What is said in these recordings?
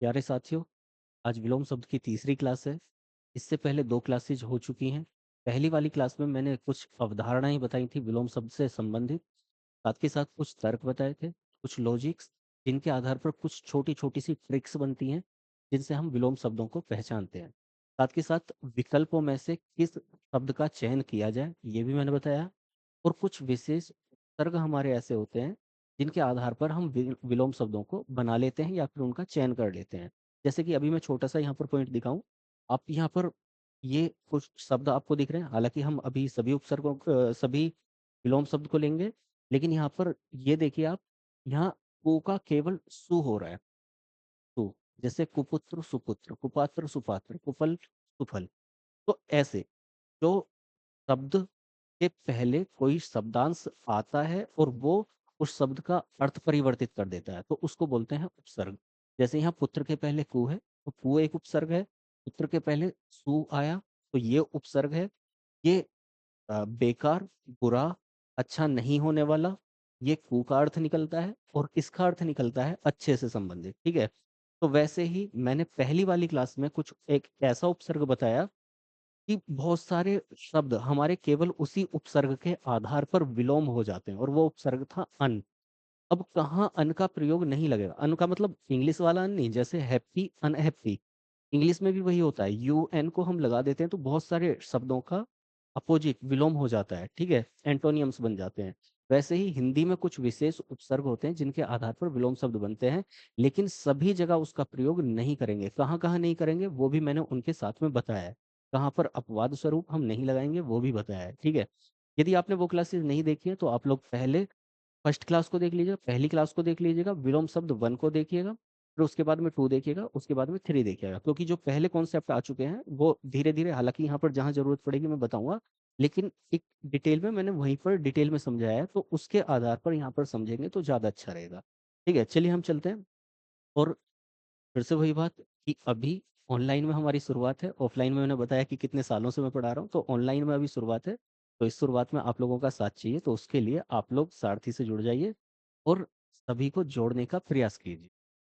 प्यारे साथियों, आज विलोम शब्द की तीसरी क्लास है। इससे पहले 2 क्लासेज हो चुकी हैं। पहली वाली क्लास में मैंने कुछ अवधारणाएँ बताई थी विलोम शब्द से संबंधित, साथ के साथ कुछ तर्क बताए थे, कुछ लॉजिक्स, जिनके आधार पर कुछ छोटी-छोटी सी ट्रिक्स बनती हैं, जिनसे हम विलोम शब्दों को पहचानते हैं। साथ के साथ विकल्पों में से किस शब्द का चयन किया जाए, ये भी मैंने बताया। और कुछ विशेष उपसर्ग हमारे ऐसे होते हैं, जिनके आधार पर हम विलोम शब्दों को बना लेते हैं या फिर उनका चयन कर लेते हैं। जैसे कि अभी मैं छोटा-सा यहाँ पर पॉइंट दिखाऊँ, आप यहाँ पर ये कुछ शब्द आपको दिख रहे हैं, हालाँकि हम अभी सभी विलोम शब्द को लेंगे, लेकिन यहाँ पर ये देखिए आप, यहाँ को का केवल सु हो रहा है, सु। जैसे कुपुत्र, सुपुत्र, कुपात्र, सुपात्र, कुफल, सुफल। तो ऐसे जो शब्द के पहले कोई शब्दांश आता है और वो उस शब्द का अर्थ परिवर्तित कर देता है, तो उसको बोलते हैं उपसर्ग। जैसे यहाँ पुत्र के पहले कु है, तो कु एक उपसर्ग है। पुत्र के पहले सु आया, तो ये उपसर्ग है। ये बेकार, बुरा, अच्छा नहीं होने वाला, ये कु का अर्थ निकलता है और इसका अर्थ निकलता है अच्छे से संबंधित, ठीक है? तो वैसे ही मैंने पहली वाली क्लास में कुछ एक ऐसा उपसर्ग बताया कि बहुत सारे शब्द हमारे केवल उसी उपसर्ग के आधार पर विलोम हो जाते हैं और वो उपसर्ग था अन। अब कहाँ अन का प्रयोग नहीं लगेगा? अन का मतलब इंग्लिश वाला अन नहीं, जैसे हैप्पी, अनहैप्पी। इंग्लिश में भी वही होता है, यूएन को हम लगा देते हैं तो बहुत सारे शब्दों का अपोजिट विलोम हो जाता है, ठीक है? एंटोनियम्स बन जाते हैं। वैसे ही हिंदी में कुछ विशेष उपसर्ग होते हैं जिनके आधार पर विलोम शब्द बनते हैं, लेकिन सभी जगह उसका प्रयोग नहीं करेंगे। कहाँ-कहाँ नहीं करेंगे वो भी मैंने उनके साथ में बताया है। कहाँ पर अपवाद स्वरूप हम नहीं लगाएँगे वो भी बताया है, ठीक है? यदि आपने वो क्लासेस नहीं देखी है तो आप लोग पहले फर्स्ट क्लास को देख लीजिएगा, पहली क्लास को देख लीजिएगा, विलोम शब्द 1 को देखिएगा, फिर उसके बाद में 2 देखिएगा, उसके बाद में 3 देखिएगा। क्योंकि जो पहले कॉन्सेप्ट आ चुके हैं, वो धीरे-धीरे हालाँकि यहाँ पर जहाँ ज़रूरत पड़ेगी मैं बताऊँगा, लेकिन एक डिटेल में मैंने वहीं पर डिटेल में समझाया है, तो उसके आधार पर यहाँ पर समझेंगे तो ज़्यादा अच्छा रहेगा। ठीक है, चलिए हम चलते हैं और फिर से वही बात कि अभी ऑनलाइन में हमारी शुरुआत है, ऑफ़लाइन में मैंने बताया कि कितने सालों से मैं पढ़ा रहा हूँ, तो ऑनलाइन में अभी शुरुआत है। तो इस शुरुआत में आप लोगों का साथ चाहिए, तो उसके लिए आप लोग सारथी से जुड़ जाइए और सभी को जोड़ने का प्रयास कीजिए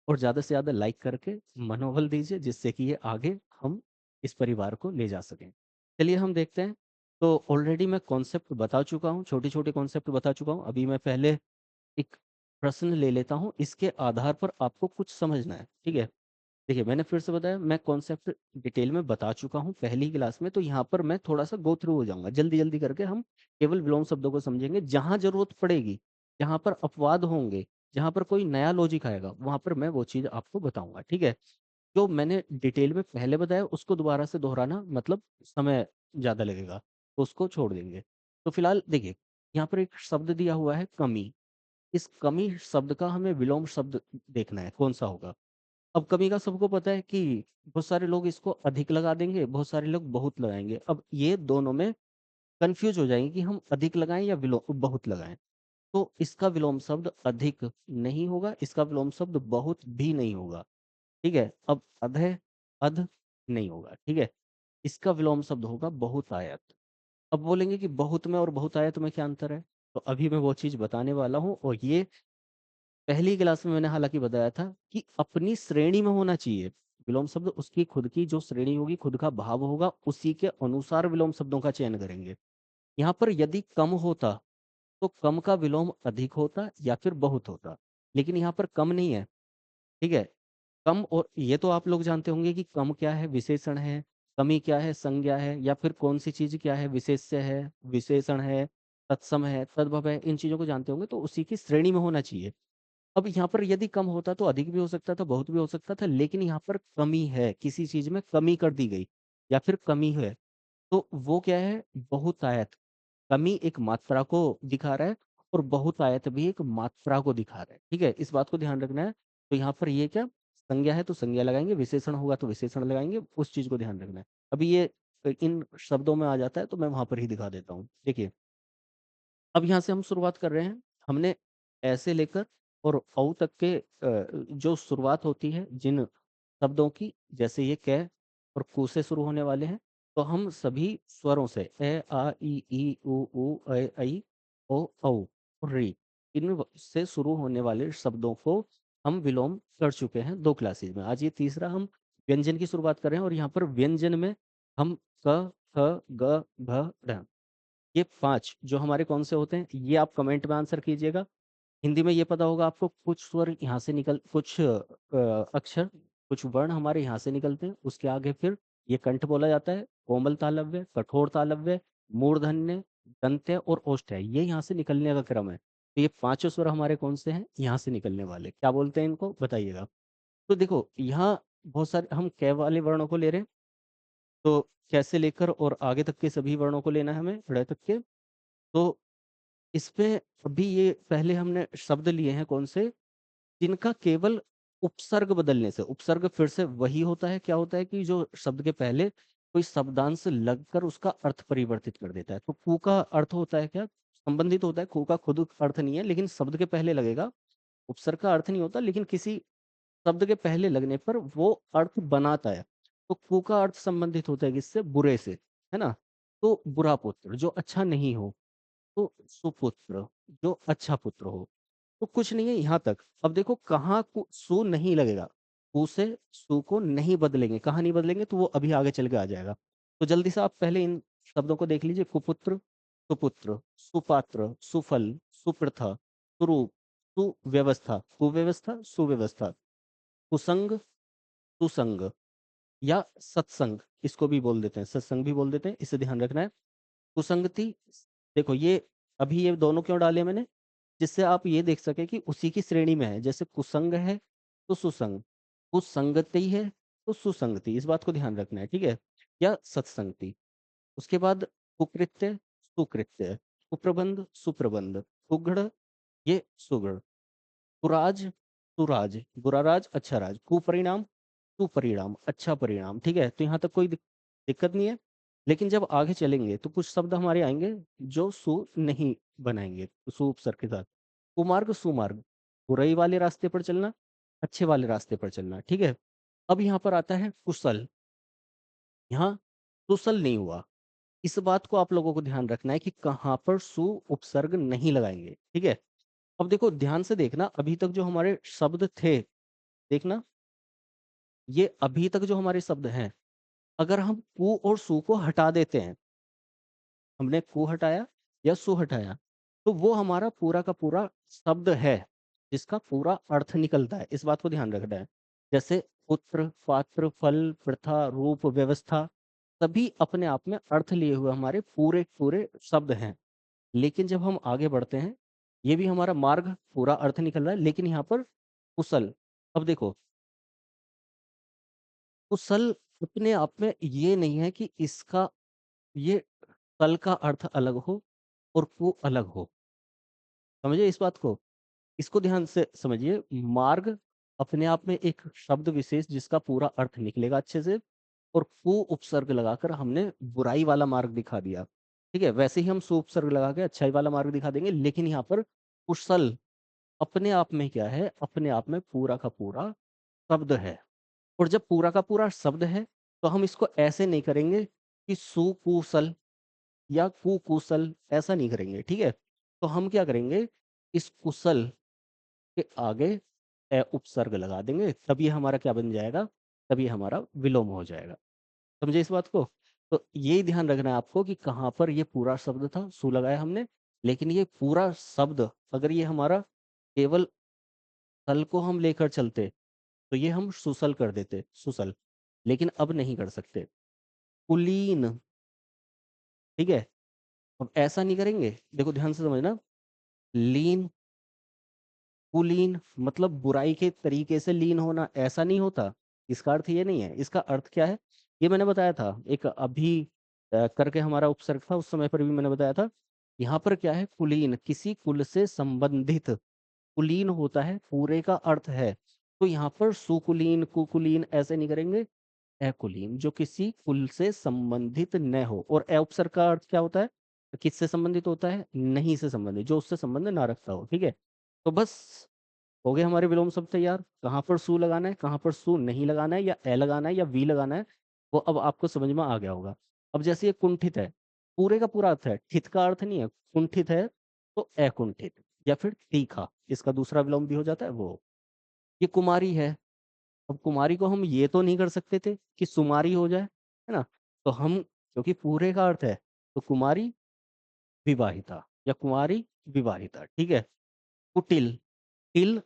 और ज़्यादा से ज़्यादा लाइक करके मनोबल दीजिए, जिससे कि ये आगे हम इस परिवार को ले जा सकें। चलिए हम देखते हैं। तो ऑलरेडी मैं कॉन्सेप्ट बता चुका हूँ, छोटे-छोटे कॉन्सेप्ट बता चुका हूँ। अभी मैं पहले एक प्रश्न ले लेता हूँ, इसके आधार पर आपको कुछ समझना है, ठीक है? देखिए, मैंने फिर से बताया, मैं कॉन्सेप्ट डिटेल में बता चुका हूँ पहली क्लास में, तो यहाँ पर मैं थोड़ा-सा गो थ्रू हो जाऊँगा। जल्दी-जल्दी करके हम केवल विलोम शब्दों को समझेंगे। जहाँ ज़रूरत पड़ेगी, जहाँ पर अपवाद होंगे, जहाँ पर कोई नया लॉजिक आएगा, वहाँ पर मैं वो चीज़ आपको बताऊँगा, ठीक है? जो मैंने डिटेल में पहले बताया, उसको दोबारा से दोहराना मतलब समय ज़्यादा लगेगा, तो उसको छोड़ देंगे। तो फिलहाल देखिए, यहाँ पर एक शब्द दिया हुआ है कमी। इस कमी शब्द का हमें विलोम शब्द देखना है, कौन-सा होगा? अब कमी का सबको पता है कि बहुत सारे लोग इसको अधिक लगा देंगे, बहुत सारे लोग बहुत लगाएँगे। अब ये दोनों में कन्फ्यूज़ हो जाएँगे कि हम अधिक लगाएँ या बहुत लगाएँ। तो इसका विलोम शब्द अधिक नहीं होगा, इसका विलोम शब्द बहुत भी नहीं होगा, ठीक है? अब अधः, अध नहीं होगा, ठीक है? इसका विलोम शब्द होगा बहुतायत। अब बोलेंगे कि बहुत में और बहुतायत में क्या अंतर है? तो अभी मैं वो चीज़ बताने वाला हूँ और ये पहली क्लास में मैंने हालाँकि बताया था कि अपनी श्रेणी में होना चाहिए। विलोम शब्द उसकी खुद की जो श्रेणी होगी, खुद का भाव होगा, उसी के अनुसार विलोम शब्दों का चयन करेंगे। यहाँ पर यदि कम होता, तो कम का विलोम अधिक होता या फिर बहुत होता। लेकिन यहाँ पर कम नहीं है, ठीक है? कम और ये तो आप लोग जानते होंगे कि कम क्या है? विशेषण है। कमी क्या है? संज्ञा है या फिर कौन-सी चीज़ क्या है? विशेष्य है, विशेषण है, तत्सम है, तद्भव है, इन चीज़ों को जानते होंगे, तो उसी की श्रेणी में होना चाहिए। अब यहाँ पर यदि कम होता तो अधिक भी हो सकता था, बहुत भी हो सकता था, लेकिन यहाँ पर कमी है, किसी चीज़ में कमी कर दी गई या फिर कमी है, तो वो क्या है? बहुतायत। कमी एक मात्रा को दिखा रहा है और बहुतायत भी एक मात्रा को दिखा रहा है, ठीक है? इस बात को ध्यान रखना है। तो यहाँ पर ये क्या? संज्ञा है तो संज्ञा लगाएँगे, विशेषण होगा तो विशेषण लगाएँगे, उस चीज़ को ध्यान रखना है। अभी ये इन शब्दों में आ जाता है तो मैं वहाँ पर ही दिखा देता हूँ। देखिए, अब यहाँ से हम शुरुआत कर रहे हैं। हमने ऐसे लेकर और औ तक के जो शुरुआत होती है जिन शब्दों की, जैसे ये कै और कू से शुरू होने वाले हैं, तो हम सभी स्वरों से ए, आ, ई, उ, ऐ, ऐ, ओ, औ और ऋ, इन से शुरू होने वाले शब्दों को हम विलोम कर चुके हैं 2 क्लासेस में। आज ये तीसरा हम व्यंजन की शुरुआत कर रहे हैं और यहाँ पर व्यंजन में हम क, ख, ग, घ, ढ, ये 5 जो हमारे कौन से होते हैं, ये आप कमेंट में आंसर कीजिएगा। हिंदी में ये पता होगा आपको, कुछ स्वर यहाँ से निकल, कुछ अक्षर, कुछ वर्ण हमारे यहाँ से निकलते हैं, उसके आगे फिर ये कंठ बोला जाता है, कोमल तालव्य, कठोर तालव्य, मूर्धन्य, दंत्य और ओष्ठ्य, ये यहाँ से निकलने का क्रम है। तो ये पांचों स्वर हमारे कौन से हैं, यहाँ से निकलने वाले, क्या बोलते हैं इनको, बताइएगा। तो देखो यहाँ बहुत सारे हम कै वाले वर्णों को ले रहे हैं, तो कैसे लेकर और आगे तक के सभी वर्णों को लेना है हमें, ड़ तक के। तो इसमें अभी ये पहले हमने शब्द लिए हैं कौन से, जिनका केवल उपसर्ग बदलने से, उपसर्ग फिर से वही होता है, क्या होता है कि जो शब्द के पहले कोई शब्दांश लगकर उसका अर्थ परिवर्तित कर देता है। तो कु का अर्थ होता है क्या, संबंधित होता है, कु का खुद अर्थ नहीं है, लेकिन शब्द के पहले लगेगा। उपसर्ग का अर्थ नहीं होता, लेकिन किसी शब्द के पहले लगने पर वो अर्थ बनाता है। तो कु का अर्थ संबंधित होता है किससे, बुरे से, है ना। तो बुरा पुत्र जो अच्छा नहीं हो, तो सुपुत्र जो अच्छा पुत्र हो। तो कुछ नहीं है यहाँ तक। अब देखो कहाँ सु नहीं लगेगा, कु से सु को नहीं बदलेंगे, कहाँ नहीं बदलेंगे, तो वो अभी आगे चल के आ जाएगा। तो जल्दी से आप पहले इन शब्दों को देख लीजिए, कुपुत्र, सुपुत्र, सुपात्र, सुफल, सुप्रथा, सुरूप, सुव्यवस्था, कुव्यवस्था, सुव्यवस्था, कुसंग, सुसंग या सत्संग, इसको भी बोल देते हैं, सत्संग भी बोल देते हैं, इसे ध्यान रखना है। कुसंगति, देखो ये अभी ये दोनों क्यों डाले मैंने, जिससे आप ये देख सके कि उसी की श्रेणी में है। जैसे कुसंग है तो सुसंग, कुसंगति है तो सुसंगति, इस बात को ध्यान रखना है, ठीक है, या सत्संगति। उसके बाद कुकृत्य, सुकृत्य, कुप्रबंध, सुप्रबंध, सुगढ़, ये सुगढ़, कुराज, सुराज, बुरा राज, अच्छा राज, कुपरिणाम, सुपरिणाम, अच्छा परिणाम, ठीक है। तो यहाँ तक कोई दिक्कत नहीं है। लेकिन जब आगे चलेंगे तो कुछ शब्द हमारे आएंगे जो सु नहीं बनाएंगे, सु उपसर्ग के साथ। कुमार्ग, सुमार्ग, बुराई वाले रास्ते पर चलना, अच्छे वाले रास्ते पर चलना, ठीक है। अब यहाँ पर आता है कुशल, यहाँ कुशल नहीं हुआ। इस बात को आप लोगों को ध्यान रखना है कि कहाँ पर सु उपसर्ग नहीं लगाएंगे, ठीक है। अब देखो ध्यान से देखना, अभी तक जो हमारे शब्द थे, देखना, ये अभी तक जो हमारे शब्द हैं, अगर हम कु और सु को हटा देते हैं, हमने कु हटाया या सु हटाया, तो वो हमारा पूरा का पूरा शब्द है, जिसका पूरा अर्थ निकलता है, इस बात को ध्यान रखना है। जैसे पुत्र, पात्र, फल, प्रथा, रूप, व्यवस्था, सभी अपने आप में अर्थ लिए हुए हमारे पूरे पूरे शब्द हैं। लेकिन जब हम आगे बढ़ते हैं, ये भी हमारा मार्ग पूरा अर्थ निकल रहा है, लेकिन यहाँ पर कुशल, अब देखो कुशल अपने आप में ये नहीं है कि इसका ये कल का अर्थ अलग हो और कु अलग हो, समझिए इस बात को, इसको ध्यान से समझिए। मार्ग अपने आप में एक शब्द विशेष जिसका पूरा अर्थ निकलेगा अच्छे से, और कु उपसर्ग लगाकर हमने बुराई वाला मार्ग दिखा दिया, ठीक है। वैसे ही हम सु उपसर्ग लगा के अच्छाई वाला मार्ग दिखा देंगे, लेकिन यहाँ पर कुशल अपने आप में क्या है, अपने आप में पूरा का पूरा शब्द है। और जब पूरा का पूरा शब्द है, तो हम इसको ऐसे नहीं करेंगे कि सुकुशल या कुकुशल, ऐसा नहीं करेंगे, ठीक है। तो हम क्या करेंगे, इस कुशल के आगे उपसर्ग लगा देंगे, तब ये हमारा क्या बन जाएगा, तब ये हमारा विलोम हो जाएगा। समझे इस बात को। तो यही ध्यान रखना है आपको कि कहाँ पर ये पूरा शब्द था, सु लगाया हमने, लेकिन ये पूरा शब्द अगर ये हमारा केवल सल को हम लेकर चलते, तो ये हम सुसल कर देते, सुसल, लेकिन अब नहीं कर सकते। कुलीन, ठीक है, अब ऐसा नहीं करेंगे, देखो ध्यान से समझना। लीन, कुलीन मतलब बुराई के तरीके से लीन होना, ऐसा नहीं होता, इसका अर्थ ये नहीं है। इसका अर्थ क्या है, ये मैंने बताया था, एक अभी करके हमारा उपसर्ग था, उस समय पर भी मैंने बताया था। यहाँ पर क्या है, कुलीन किसी कुल से संबंधित, कुलीन होता है पूरे का अर्थ है। तो यहाँ पर सुकुलीन, कुकुलीन ऐसे नहीं करेंगे, एकुलीन जो किसी कुल से संबंधित न हो। और ए उपसर्ग का अर्थ क्या होता है, किससे संबंधित होता है, नहीं से संबंधित, जो उससे संबंध ना रखता हो, ठीक है। तो बस हो गए हमारे विलोम शब्द तैयार। कहाँ पर सु लगाना है, कहाँ पर सु नहीं लगाना है, या ए लगाना है या वी लगाना है, वो अब आपको समझ में आ गया होगा। अब जैसे ये कुंठित है, पूरे का पूरा अर्थ है, ठित का अर्थ नहीं है, कुंठित है, तो अकुंठित या फिर तीखा, इसका दूसरा विलोम भी हो जाता है वो। ये कुमारी है। अब कुमारी को हम ये तो नहीं कर सकते थे कि सुमारी हो जाए, है ना? तो हम, क्योंकि पूरे का अर्थ है, तो कुमारी विवाहिता या कुमारी विवाहिता, ठीक है। कुटिल, टिल,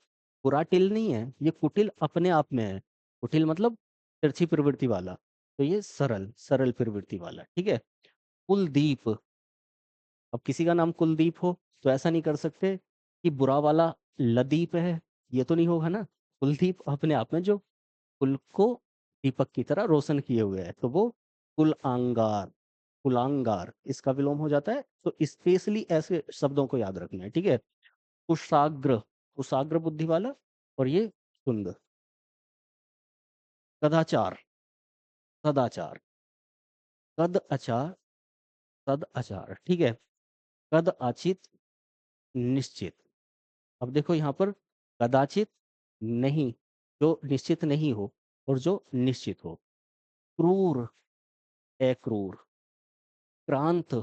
बुरा टिल नहीं है, ये कुटिल अपने आप में है। कुटिल मतलब तिरछी प्रवृत्ति वाला, तो ये सरल सरल प्रवृत्ति वाला, ठीक है। कुलदीप, अब किसी का नाम कुलदीप हो तो ऐसा नहीं कर सकते कि बुरा वाला लदीप है, ये तो नहीं होगा ना। कुलदीप अपने आप में जो कुल को दीपक की तरह रोशन किए हुए है, तो वो कुलांगार, कुलांगार इसका विलोम हो जाता है। तो स्पेशली ऐसे शब्दों को याद रखना है, ठीक है। कुशाग्र, कुशाग्र बुद्धि वाला, और ये सुंदर। कदाचार, सदाचार, कद आचार, सद आचार, ठीक है। कद आचित, निश्चित। अब देखो यहाँ पर कदाचित, नहीं, जो निश्चित नहीं हो और जो निश्चित हो। क्रूर, अक्रूर। क्रांत,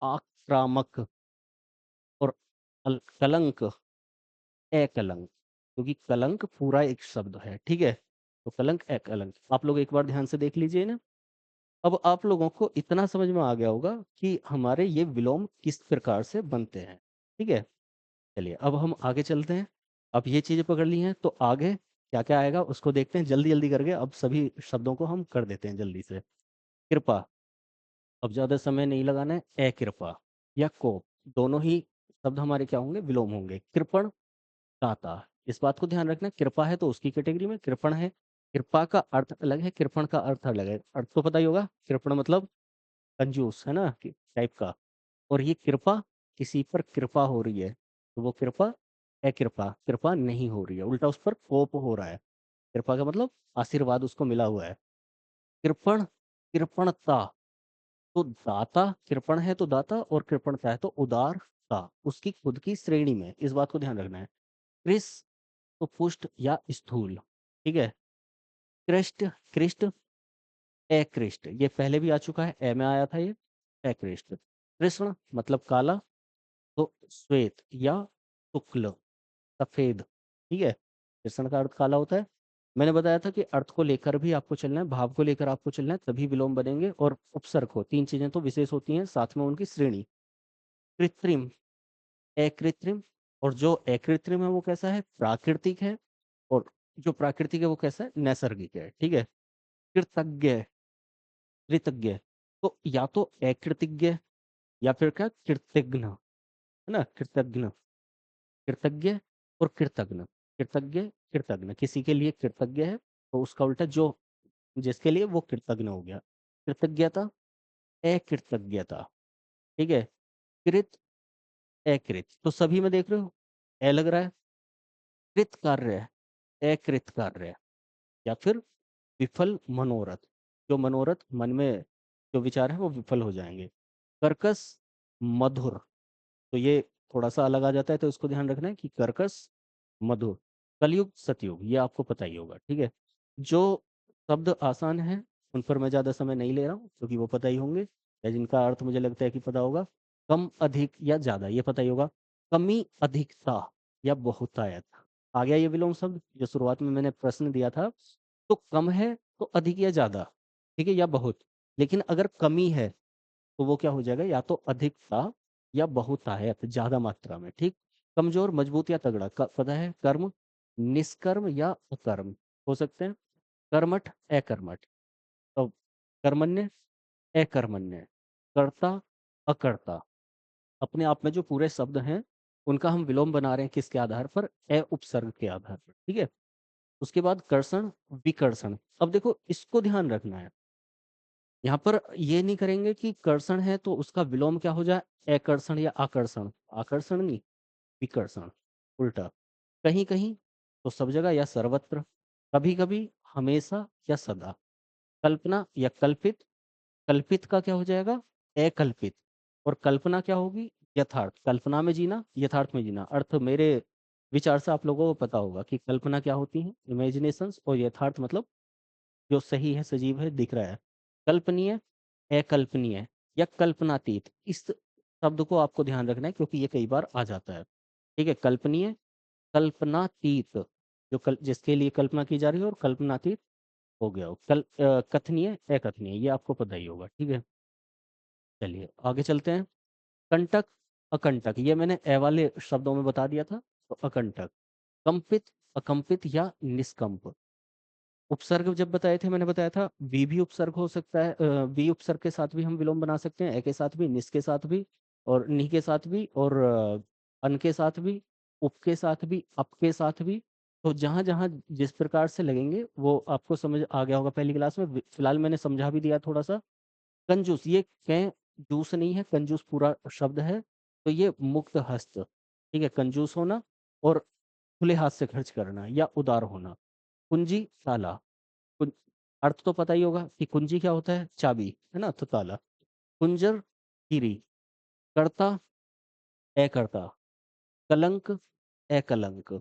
आक्रामक। और कलंक, अकलंक। क्योंकि कलंक पूरा एक शब्द है, ठीक है। तो कलंक, अकलंक, आप लोग एक बार ध्यान से देख लीजिए ना। अब आप लोगों को इतना समझ में आ गया होगा कि हमारे ये विलोम किस प्रकार से बनते हैं, ठीक है। चलिए अब हम आगे चलते हैं। अब ये चीजें पकड़ ली हैं, तो आगे क्या क्या आएगा उसको देखते हैं जल्दी जल्दी करके। अब सभी शब्दों को हम कर देते हैं जल्दी से। कृपा, अब ज्यादा समय नहीं लगाना है। अकृपा या कोप, दोनों ही शब्द हमारे क्या होंगे, विलोम होंगे। कृपण, दाता, इस बात को ध्यान रखना, कृपा है तो उसकी कैटेगरी में, कृपण है। कृपा का अर्थ अलग है, कृपण का अर्थ अलग है। अर्थ तो पता ही होगा, कृपण मतलब कंजूस, है ना, टाइप का। और ये कृपा, किसी पर कृपा हो रही है तो वो कृपा अकृपा, कृपा नहीं हो रही है, उल्टा उस पर कोप हो रहा है। कृपा का मतलब आशीर्वाद उसको मिला हुआ है। कृपण, कृपणता, तो दाता, कृपण है तो दाता, और कृपणता है तो उदारता, उसकी खुद की श्रेणी में, इस बात को ध्यान रखना है। कृष, तो पुष्ट या स्थूल, ठीक है। कृष्ट, कृष्ट, अकृष्ट, ये पहले भी आ चुका है, ए में आया था ये, अकृष्ट। कृष्ण मतलब काला, तो श्वेत या शुक्ल, सफेद, ठीक है। कृष्ण का अर्थ काला होता है। मैंने बताया था कि अर्थ को लेकर भी आपको चलना है, भाव को लेकर आपको चलना है, तभी विलोम बनेंगे। और उपसर्ग हो, तीन चीजें तो विशेष होती हैं, साथ में उनकी श्रेणी। कृत्रिम, अकृत्रिम, और जो अकृत्रिम है वो कैसा है, प्राकृतिक है। और जो प्राकृतिक है वो कैसा है, नैसर्गिक है, ठीक है। कृतज्ञ, कृतज्ञ, तो या तो अकृतज्ञ या फिर क्या, कृतज्ञ, है ना। कृतज्ञ, कृतज्ञ और कृतज्ञ। कृतज्ञ, कृतज्ञ, किसी के लिए कृतज्ञ है तो उसका उल्टा जो, जिसके लिए वो कृतज्ञ हो गया। कृतज्ञता, अकृतज्ञता, ठीक है। कृत, अकृत, तो सभी में देख रहे हो ए लग रहा है। कृत कार्य, अकृत कार्य, या फिर विफल मनोरथ, जो मनोरथ मन में जो विचार है वो विफल हो जाएंगे। कर्कश, मधुर, तो ये थोड़ा सा अलग आ जाता है, तो इसको ध्यान रखना है कि कर्कश, मधुर। कलयुग, सतयुग, ये आपको पता ही होगा, ठीक है। जो शब्द आसान है उन पर मैं ज्यादा समय नहीं ले रहा हूँ क्योंकि वो पता ही होंगे, या जिनका अर्थ मुझे लगता है कि पता होगा। कम, अधिक या ज्यादा, ये पता ही होगा। कमी, अधिकता या बहुतायत, आ गया ये विलोम शब्द जो शुरुआत में मैंने प्रश्न दिया था। तो कम है तो अधिक या ज्यादा, ठीक है, या बहुत। लेकिन अगर कमी है तो वो क्या हो जाएगा, या तो अधिकता या बहुतायत, ज्यादा मात्रा में, ठीक। कमजोर, मजबूत या तगड़ा, पता है। कर्म, निष्कर्म या अकर्म हो सकते हैं। कर्मठ, अकर्मठ, तो कर्मण्य, अकर्मण्य, कर्ता, अकर्ता। अपने आप में जो पूरे शब्द हैं उनका हम विलोम बना रहे हैं किसके आधार पर, अ उपसर्ग के आधार पर, ठीक है। उसके बाद कर्षण, विकर्षण, अब देखो इसको ध्यान रखना है। यहाँ पर ये नहीं करेंगे कि कर्षण है तो उसका विलोम क्या हो जाए, आकर्षण या आकर्षण, आकर्षण नहीं, विकर्षण, उल्टा। कहीं कहीं, तो सब जगह या सर्वत्र। कभी कभी, हमेशा या सदा। कल्पना या कल्पित, कल्पित का क्या हो जाएगा, अकल्पित। और कल्पना क्या होगी, यथार्थ, कल्पना में जीना, यथार्थ में जीना। अर्थ मेरे विचार से आप लोगों को पता होगा कि कल्पना क्या होती है, इमेजिनेशंस, और यथार्थ मतलब जो सही है, सजीव है, दिख रहा है। कल्पनीय, अकल्पनीय या कल्पनातीत, इस शब्द को आपको ध्यान रखना है क्योंकि ये कई बार आ जाता है, ठीक है। कल्पनीय, कल्पनातीत, जिसके लिए कल्पना की जा रही है और कल्पनातीत हो गया हो। कथनीय, अकथनीय, ये आपको पता ही होगा, ठीक है। चलिए आगे चलते हैं। कंटक, अकंटक, ये मैंने ए वाले शब्दों में बता दिया था, तो अकंटक। कंपित, अकंपित या निष्कंप। उपसर्ग जब बताए थे मैंने बताया था भी उपसर्ग हो सकता है, भी उपसर्ग के साथ भी हम विलोम बना सकते हैं, ए के साथ भी, निस के साथ भी, और नी के साथ भी, और अन के साथ भी, उप के साथ भी, अप के साथ भी। तो जहां जहां जिस प्रकार से लगेंगे वो आपको समझ आ गया होगा पहली क्लास में। फिलहाल मैंने समझा भी दिया थोड़ा सा। कंजूस, ये कै जूस नहीं है, कंजूस पूरा शब्द है। तो ये मुक्त हस्त, ठीक है, कंजूस होना और खुले हाथ से खर्च करना या उदार होना। कुंजी, ताला। कुं- अर्थ तो पता ही होगा कि कुंजी क्या होता है, चाबी, है ना, तो ताला। कुंजर, हीरी। कर्ता, अकर्ता। कलंक, अकलंक।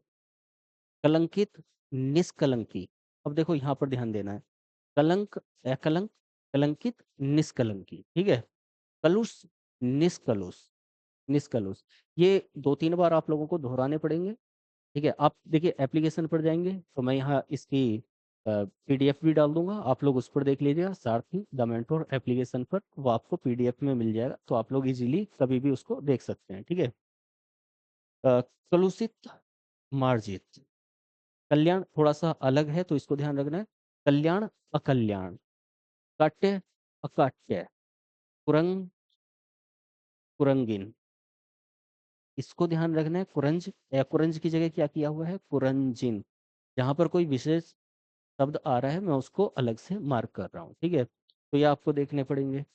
कलंकित, निष्कलंकी। अब देखो यहाँ पर ध्यान देना है। कलंक, अकलंक। कलंकित, निष्कलंकी, ठीक है। कलुष, निष्कलुष। निष्कलुष, ये 2-3 बार आप लोगों को दोहराने पड़ेंगे, ठीक है। आप देखिए एप्लीकेशन पर जाएंगे तो मैं यहाँ इसकी पीडीएफ भी डाल दूंगा, आप लोग उस पर देख लीजिएगा, सारथी द मेंटोर एप्लीकेशन पर, वो आपको पीडीएफ में मिल जाएगा, तो आप लोग इजीली कभी भी उसको देख सकते हैं, ठीक है। कलुषित, मार्जित। कल्याण थोड़ा सा अलग है तो इसको ध्यान रखना है। कल्याण, अकल्याण। काट्य, अकाट्य। कुरंग, कुरंगिन। इसको ध्यान रखना है। कुरंज, कुरंज की जगह क्या किया हुआ है, कुरंजिन। जहां पर कोई विशेष शब्द आ रहा है मैं उसको अलग से मार्क कर रहा हूँ, ठीक है। तो ये आपको देखने पड़ेंगे।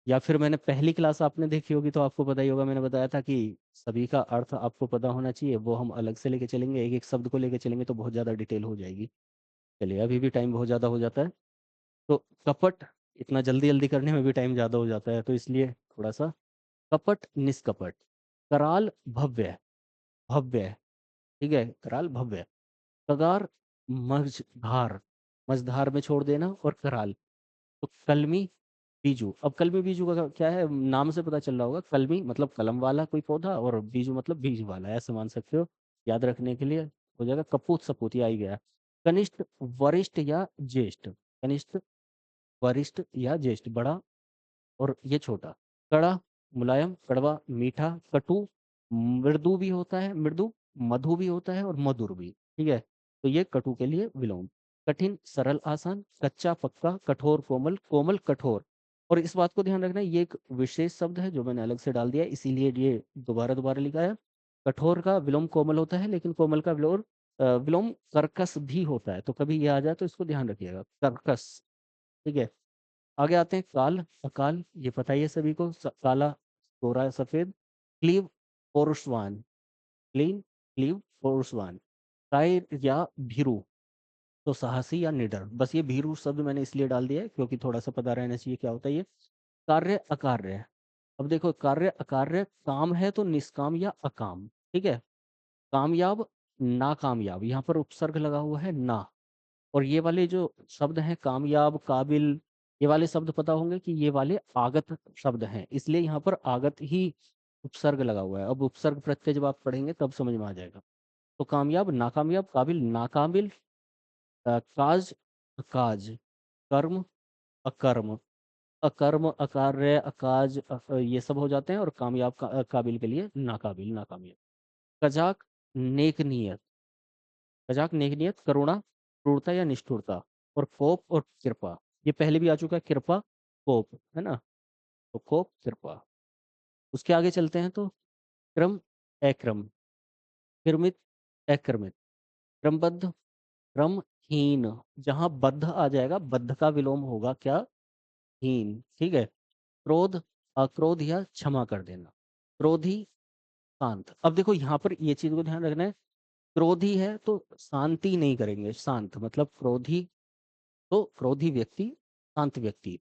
या फिर मैंने पहली क्लास आपने देखी होगी तो आपको पता ही होगा, मैंने बताया था कि सभी का अर्थ आपको पता होना चाहिए, वो हम अलग से लेके चलेंगे, एक एक शब्द को लेके चलेंगे तो बहुत ज़्यादा डिटेल हो जाएगी। चलिए अभी भी टाइम बहुत ज़्यादा हो जाता है, तो कपट, इतना जल्दी जल्दी करने में भी टाइम ज़्यादा हो जाता है तो इसलिए थोड़ा सा। कपट, निष्कपट। कराल, भव्य, भव्य, ठीक है, कराल भव्य। कगार, मझधार, मझधार में छोड़ देना, और कराल। तो कलमी, बीजू। अब कलमी बीजू का क्या है, नाम से पता चल रहा होगा, कलमी मतलब कलम वाला कोई पौधा, और बीजू मतलब बीज वाला, ऐसे मान सकते हो। याद रखने के लिए हो जाएगा। कपूत, सपूत, ये आ ही गया। कनिष्ठ, वरिष्ठ या ज्येष्ठ। कनिष्ठ, वरिष्ठ या ज्येष्ठ, बड़ा और ये छोटा। कड़ा, मुलायम, कड़वा, मीठा, कटु, मृदु भी होता है, मृदु, मधु भी होता है, और मधुर भी, ठीक है। तो ये कटु के लिए विलोम। कठिन, सरल, आसान। कच्चा, पक्का। कठोर, कोमल, कोमल, कठोर। और इस बात को ध्यान रखना, ये एक विशेष शब्द है जो मैंने अलग से डाल दिया है, इसीलिए ये दोबारा दोबारा लिखा है। कठोर का विलोम कोमल होता है, लेकिन कोमल का विलोम कर्कश भी होता है, तो कभी ये आ जाए तो इसको ध्यान रखिएगा, कर्कश, ठीक है। आगे आते हैं। काल, अकाल, ये पता ही है सभी को, काला, गोरा, सफेद। क्लीव, पौरुषवान। क्लीन, क्लीव, पौरुषवान। कायर या भीरु, तो साहसी या निडर। बस ये भीरु शब्द मैंने इसलिए डाल दिया है क्योंकि थोड़ा सा पता रहना चाहिए क्या होता है ये। कार्य, अकार्य। अब देखो कार्य अकार्य, काम है तो निष्काम या अकाम, ठीक है। कामयाब, नाकामयाब, यहाँ पर उपसर्ग लगा हुआ है ना। और ये वाले जो शब्द हैं, कामयाब, काबिल, ये वाले शब्द पता होंगे कि ये वाले आगत शब्द हैं, इसलिए यहाँ पर आगत ही उपसर्ग लगा हुआ है। अब उपसर्ग प्रत्यय जब आप पढ़ेंगे तब समझ में आ जाएगा। तो कामयाब, नाकामयाब, काबिल, नाकाबिल। काज, अकाज। कर्म, अकर्म। अकर्म, अकार्य, अकाज, ये सब हो जाते हैं, और कामयाब, काबिल के लिए नाकाबिल, नाकामयाब। कजाक, नेक नियत। कजाक, नेक नियत। करुणा, क्रूरता या निष्ठुरता। और कोप और कृपा, ये पहले भी आ चुका है, कृपा, कोप, है ना, तो कोप, कृपा। उसके आगे चलते हैं तो क्रम, अक्रम। क्रमित, अक्रमित। क्रमबद्ध, क्रमहीन। जहां बद्ध आ जाएगा, बद्ध का विलोम होगा क्या, हीन, ठीक है। क्रोध, अक्रोध या क्षमा कर देना। क्रोधी, शांत। अब देखो यहाँ पर ये चीज को ध्यान रखना है, क्रोधी है तो शांति नहीं करेंगे, शांत मतलब क्रोधी, तो क्रोधी व्यक्ति, शांत व्यक्ति।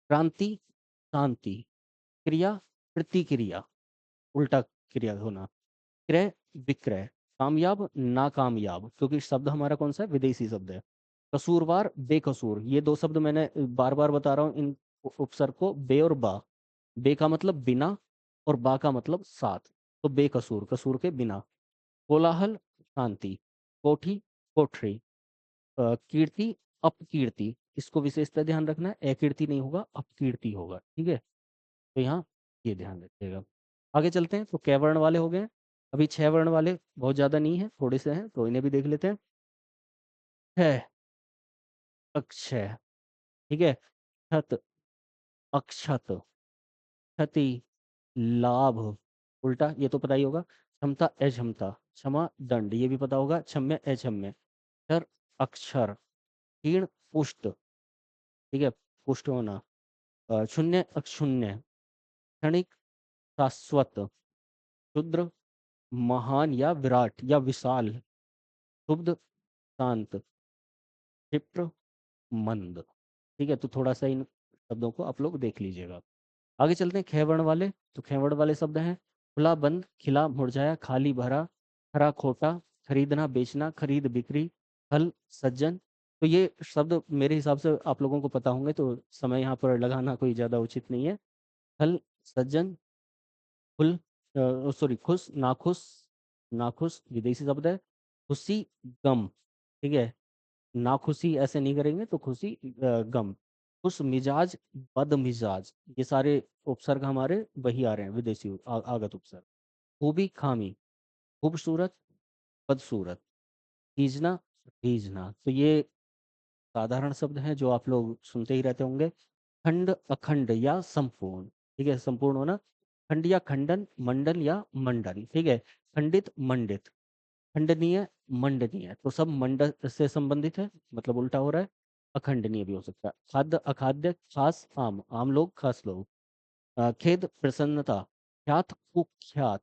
क्रांति, शांति। क्रिया, प्रतिक्रिया, उल्टा क्रिया होना। क्रय, विक्रय। कामयाब, नाकामयाब, क्योंकि शब्द हमारा कौन सा है, विदेशी शब्द है। कसूरवार, बेकसूर, ये दो शब्द मैंने बार बार बता रहा हूँ इन उपसर्ग को, बे और बा। बे का मतलब बिना, और बा का मतलब साथ, तो बेकसूर, कसूर के बिना। कोलाहल, शांति। कोठी, कोठरी। कीर्ति, अपकीर्ति, इसको विशेषता ध्यान रखना है, अकीर्ति नहीं होगा, अपकीर्ति होगा, ठीक है। तो यहाँ ये ध्यान रखिएगा। आगे चलते हैं, तो कै वर्ण वाले हो गए। अभी 6 वर्ण वाले बहुत ज्यादा नहीं है, थोड़े से हैं, तो इन्हें भी देख लेते हैं। है, अक्षय, ठीक है। छत, अक्षत, क्षति, लाभ, उल्टा ये तो पता ही होगा। क्षमता, अक्षमता, क्षमा, दंड, ये भी पता होगा। क्षम्य, अक्षम्य। क्षर, अक्षर। क्षीण, पुष्ट, ठीक है, पुष्ट होना। शून्य, अक्षुण्य। क्षणिक, शाश्वत। क्षुद्र, महान या विराट या विशाल। क्षुब्ध, शांत। क्षिप्र, मंद। ठीक है, तो थोड़ा सा इन शब्दों को आप लोग देख लीजिएगा। आगे चलते हैं ख वर्ण वाले। तो ख वर्ण वाले शब्द हैं खुला, बंद, खिला, मुरझाया, खाली, भरा, खरा, खोटा, खरीदना, बेचना, खरीद, बिक्री, फल, सज्जन। तो ये शब्द मेरे हिसाब से आप लोगों को पता होंगे, तो समय यहाँ पर लगाना कोई ज़्यादा उचित नहीं है। फल, सज्जन, खुल, सॉरी, खुश, नाखुश, नाखुश विदेशी शब्द है। खुशी, गम, ठीक है। नाखुशी ऐसे नहीं करेंगे, तो खुशी, गम। खुश मिजाज, बद मिजाज, ये सारे उपसर्ग हमारे वही आ रहे हैं, विदेशी आगत उपसर्ग। खूबी, खामी, खूबसूरत, बदसूरत, खींचना, खींचना, तो ये साधारण शब्द हैं जो आप लोग सुनते ही रहते होंगे। खंड, अखंड या संपूर्ण, ठीक है, संपूर्ण होना। खंड या खंडन, मंडन या मंडन, ठीक है। खंडित, मंडित, खंडनीय, मंडनीय, तो सब मंड से संबंधित है, मतलब उल्टा हो रहा है। अखंडनीय भी हो सकता है। खाद्य, अखाद्य, खास, आम, आम लोग, खास लोग। खेद, प्रसन्नता, ख्यात, कुख्यात।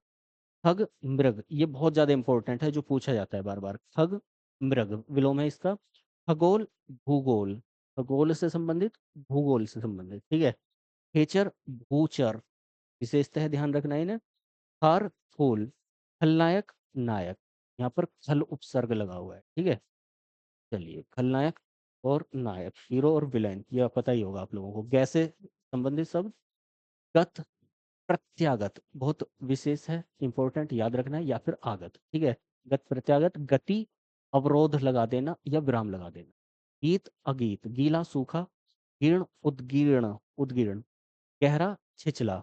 खग, मृग, ये बहुत ज्यादा इंपॉर्टेंट है, जो पूछा जाता है बार बार। खग, मृग, विलोम है इसका। खगोल, भूगोल, खगोल से संबंधित, भूगोल से संबंधित, ठीक है। खेचर, भूचर, विशेषतः ध्यान रखना है इन्हें। खार, फूल। खलनायक, नायक, यहाँ पर खल उपसर्ग लगा हुआ है, ठीक है। चलिए, खलनायक और नायक, हीरो और विलेन, यह पता ही होगा आप लोगों को। गैसे संबंधित शब्द। गत, प्रत्यागत, बहुत विशेष है, इंपॉर्टेंट, याद रखना है, या फिर आगत, ठीक है। गत, प्रत्यागत, गति, अवरोध लगा देना या विराम लगा देना। गीत, अगीत, गीला, सूखा। कीर्ण, उद्गीर्ण, उद्गीर्ण। गहरा, छिछला।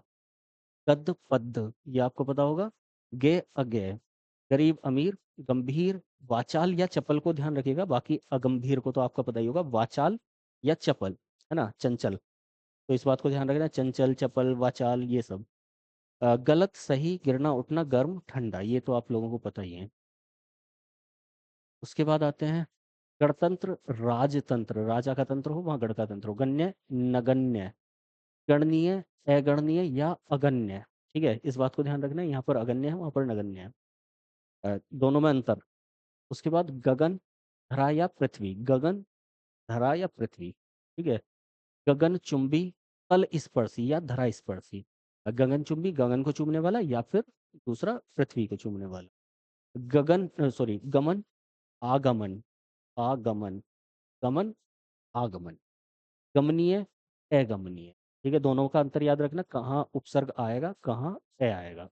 गद्य, पद्य, ये आपको पता होगा। गे, अज्ञे। गरीब, अमीर। गंभीर, वाचाल या चपल को ध्यान रखिएगा, बाकी अगंभीर को तो आपका पता ही होगा। वाचाल या चपल, है ना, चंचल, तो इस बात को ध्यान रखना, चंचल, चपल, वाचाल, ये सब। गलत, सही, गिरना, उठना, गर्म, ठंडा, ये तो आप लोगों को पता ही है। उसके बाद आते हैं गणतंत्र, राजतंत्र, राजा का तंत्र हो वहां गण का तंत्र हो। गण्य, नगण्य। गणनीय, अगणनीय या अगण्य, ठीक है, इस बात को ध्यान रखना है, यहाँ पर अगण्य है, वहां पर नगण्य है। दोनों में अंतर। उसके बाद गगन, धरा या पृथ्वी। गगन, धरा या पृथ्वी, ठीक है। गगन चुंबी, तल स्पर्शी या धरा स्पर्शी। गगन चुंबी, गगन को चूमने वाला, या फिर दूसरा पृथ्वी को चूमने वाला। गगन, सॉरी, गमन, आगमन, आगमन, गमन, आगमन। गमनीय, अगमनीय, ठीक है, दोनों का अंतर याद रखना, कहाँ उपसर्ग आएगा, कहाँ ए आएगा।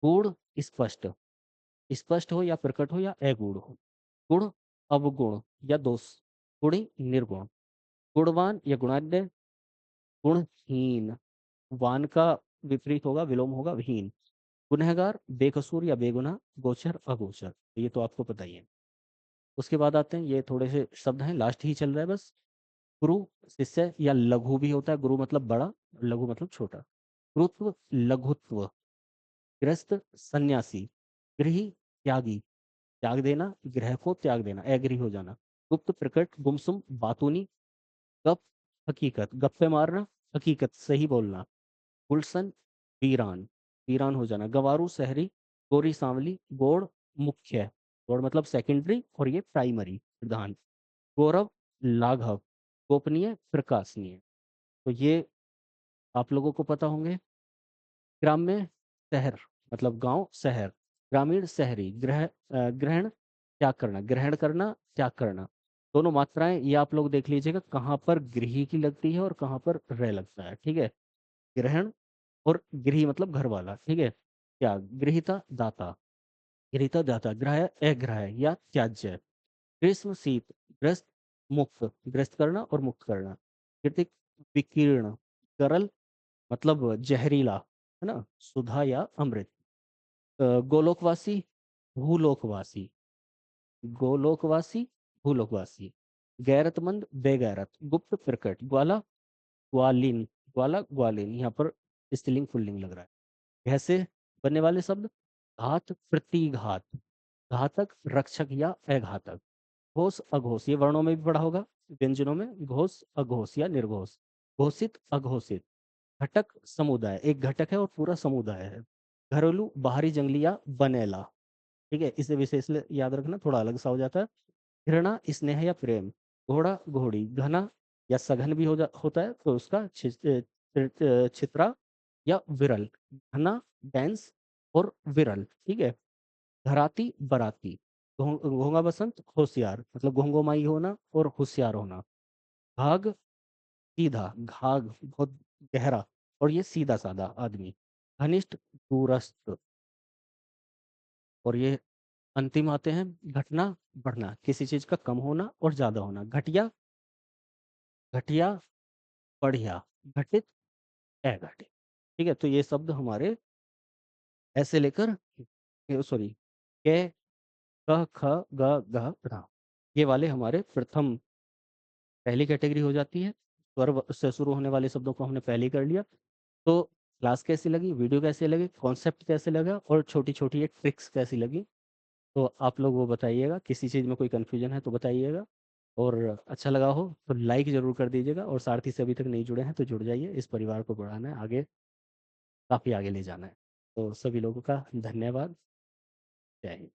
गूढ़, स्पष्ट, स्पष्ट हो या प्रकट हो या अगूढ़ हो। गुण, अवगुण या दोष। गुणी, निर्गुण। गुणवान या गुणाढ्य। गुणहीन, वान का विपरीत होगा, विलोम होगा, हीन। गुनहगार, बेकसूर या बेगुनाह। गोचर, अगोचर, तो ये तो आपको पता ही है। उसके बाद आते हैं, ये थोड़े से शब्द हैं, लास्ट ही चल रहा है बस। गुरु, शिष्य या लघु भी होता है, गुरु मतलब बड़ा, लघु मतलब छोटा। गुरुत्व, लघुत्व। गृहस्थ, सन्यासी। गृही, त्यागी, त्याग देना, गृह को त्याग देना, अगृही हो जाना। गुप्त, प्रकट, गुमसुम, बातूनी। गप, हकीकत, गप्पे मारना, हकीकत सही बोलना। गुलशन, वीरान, वीरान हो जाना। गवारू, शहरी। गोरी, सांवली। गौड़, मुख्य, गौड़ मतलब सेकेंडरी, और ये प्राइमरी, प्रधान। गौरव, लाघव। गोपनीय, प्रकाशनीय, तो ये आप लोगों को पता होंगे। ग्राम्य, शहर, मतलब गांव, शहर। ग्रामीण, शहरी। ग्रहण, त्याग करना, ग्रहण करना, त्याग करना। दोनों मात्राएं ये आप लोग देख लीजिएगा, कहाँ पर गृही की लगती है और कहाँ पर रह लगता है, ठीक है। ग्रहण और गृही मतलब घर वाला, ठीक है। त्याग, गृहीता, दाता। गृहीता दाता ग्राह्य अग्राह्य या त्याज्य। ग्रीष्म शीत ग्रस्त मुक्त, ग्रस्त करना और मुक्त करना। कृतिक विकीर्ण तरल मतलब जहरीला, है ना, सुधा या अमृत। गोलोकवासी भूलोकवासी, गोलोकवासी भूलोकवासी। गैरतमंद बेगैरत, गुप्त प्रकट, ग्वाला ग्वालिन, ग्वाला ग्वालिन, यहाँ पर स्त्रीलिंग पुल्लिंग लग रहा है। घ से बनने वाले शब्द घात प्रतिघात, घातक रक्षक या अघातक। घोष अघोष, ये वर्णों में भी पढ़ा होगा, व्यंजनों में घोष अघोष या निर्घोष। घोषित अघोषित, घटक समुदाय, एक घटक है और पूरा समुदाय है। घरेलू बाहरी जंगली या बनेला, ठीक है, इसे विशेष याद रखना, थोड़ा अलग सा हो जाता है। घृणा स्नेह या प्रेम। घोड़ा घोड़ी घना या सघन भी होता है तो उसका छित्रा या विरल। घना डेंस और विरल, ठीक है। घराती बराती। घोंगा बसंत होशियार, मतलब घोंघोमाई होना और होशियार होना। घाघ सीधा, घाघ बहुत गहरा और ये सीधा साधा आदमी। घनिष्ठ दूरस्थ, और ये अंतिम आते हैं घटना बढ़ना, किसी चीज का कम होना और ज्यादा होना। घटिया घटिया बढ़िया, घटित अघटित, ठीक है। तो ये शब्द हमारे ऐसे लेकर, सॉरी, के क ख ग घ ङ, ये वाले हमारे प्रथम पहली कैटेगरी हो जाती है। स्वर से शुरू होने वाले शब्दों को हमने पहले ही कर लिया। तो क्लास कैसी लगी, वीडियो कैसे लगे, कॉन्सेप्ट कैसे लगा और छोटी छोटी एक ट्रिक्स कैसी लगी, तो आप लोग वो बताइएगा। किसी चीज़ में कोई कन्फ्यूजन है तो बताइएगा, और अच्छा लगा हो तो लाइक ज़रूर कर दीजिएगा, और सारथी से अभी तक नहीं जुड़े हैं तो जुड़ जाइए, इस परिवार को बढ़ाना है आगे, काफ़ी आगे ले जाना है। तो सभी लोगों का धन्यवाद। जय हिंद।